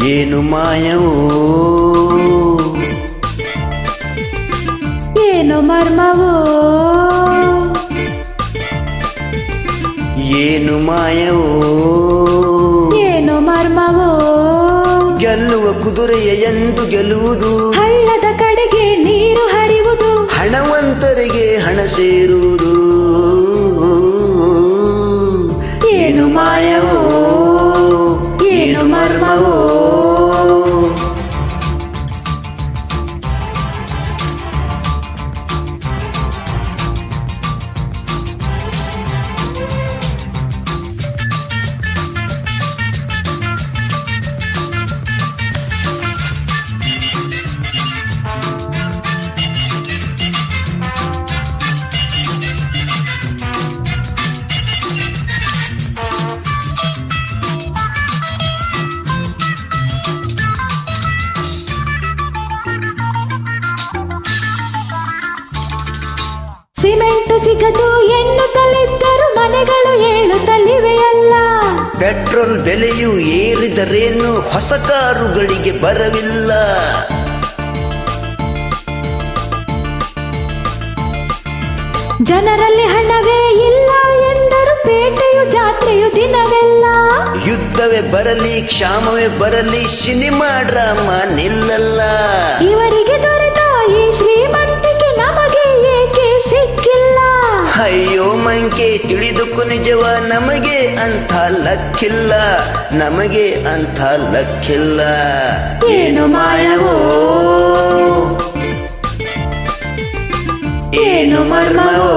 ಏನು ಮಾಯವೋ ಏನು ಮರ್ಮವೋ ಏನು ಮಾಯವೋ ಏನು ಮರ್ಮವೋ ಗೆಲ್ಲುವ ಕುದುರೆಯ ಎಂದು ಗೆಲ್ಲುವುದು ಹಳ್ಳದ ಕಡೆಗೆ ನೀರು ಹರಿಯುವುದು ಹಣವಂತರಿಗೆ ಹಣ ಸೇರುವುದು ಏನು ಮಾಯವೋ ಏನು ಮರ್ಮವೋ ಸಿಮೆಂಟ್ ಸಿಗದು ಎನ್ನುತ್ತಲಿದ್ದರು ಮನೆಗಳು ಏಳುತ್ತಲಿವೆಯಲ್ಲ ಪೆಟ್ರೋಲ್ ಬೆಲೆಯು ಏರಿದರೇನು ಹೊಸ ಕಾರುಗಳಿಗೆ ಬರವಿಲ್ಲ ಜನರಲ್ಲಿ ಹಣವೇ ಇಲ್ಲ ಎಂದರು ಪೇಟೆಯು ಜಾತ್ರೆಯು ದಿನವೆಲ್ಲ ಯುದ್ಧವೇ ಬರಲಿ ಕ್ಷಾಮವೇ ಬರಲಿ ಸಿನಿಮಾ ಡ್ರಾಮಾ ನಿಲ್ಲಲ್ಲ ಇವರಿಗೆ ದೊರೆತ ಈ ಶ್ರೀಮಂತಿಕೆ ನಮಗೆ ಏಕೆ ಸಿಕ್ಕಿಲ್ಲ ಅಯ್ಯೋ ಮಂಕೆ ತಿಳಿದುಕು ನಿಜವ ನಮಗೆ ಅಂಥ ಲಕ್ಕಿಲ್ಲ ನಮಗೆ ಅಂಥ ಲಕ್ಕಿಲ್ಲ ಏನು ಮಾಯವೋ ಏನು ಮರ್ಮವೋ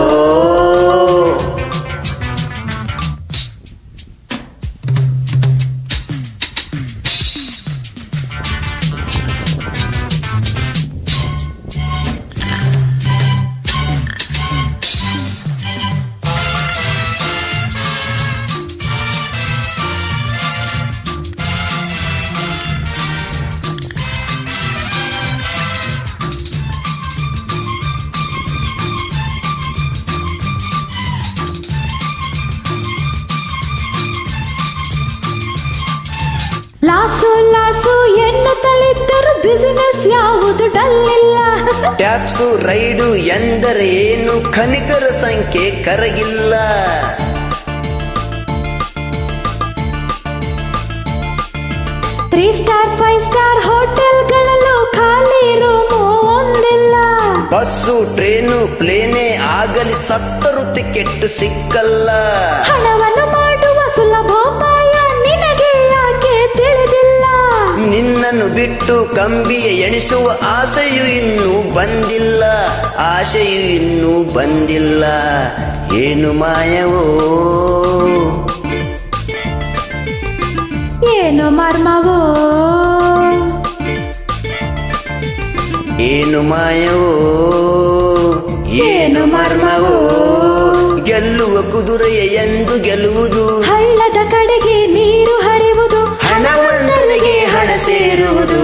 ಲಾಸು ಲಾಸು ಎನ್ನುತ್ತಲಿದ್ದರು ಬಿಸಿನೆಸ್ ಯಾವುದು ಡಲ್ಲಿಲ್ಲ ಟ್ಯಾಕ್ಸು ರೈಡು ಎಂದರೆ ಏನು ಖನಿಕರ ಸಂಖ್ಯೆ ಕರಗಿಲ್ಲ 3 ಸ್ಟಾರ್ 5 ಸ್ಟಾರ್ ಹೋಟೆಲ್ಗಳಲ್ಲೂ ಖಾಲಿ ರೂಮು ಒಂದಿಲ್ಲ ಬಸ್ಸು ಟ್ರೇನು ಪ್ಲೇನೇ ಆಗಲಿ ಸತ್ತರು ಟಿಕೆಟ್ ಸಿಕ್ಕಲ್ಲ ಹಣವನ್ನು ಮಾಡುವ ಸುಲಭೋಪಾಯ ನಿನಗೆ ಯಾಕೆ ತಿಳಿದಿಲ್ಲ ನಿನ್ನನ್ನು ಬಿಟ್ಟು ಕಂಬಿಯ ಎಣಿಸುವ ಆಸೆಯು ಇನ್ನೂ ಬಂದಿಲ್ಲ ಆಸೆಯು ಇನ್ನೂ ಬಂದಿಲ್ಲ ಏನು ಮಾಯವೋ ಏನು ಮರ್ಮವೋ ಏನು ಮಾಯವೋ ಏನು ಮರ್ಮವೋ ಗೆಲ್ಲುವ ಕುದುರೆಯ ಎಂದು ಗೆಲ್ಲುವುದು ಹಳ್ಳದ ಕಡೆಗೆ ನೀರು ಹರಿಯುವುದು ಹಣವಂತರಿಗೆ ಹಣ ಸೇರುವುದು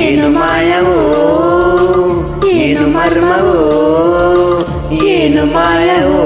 ಏನು ಮಾಯವೋ ಏನು ಮರ್ಮವೋ ಏನು ಮಾಯವೋ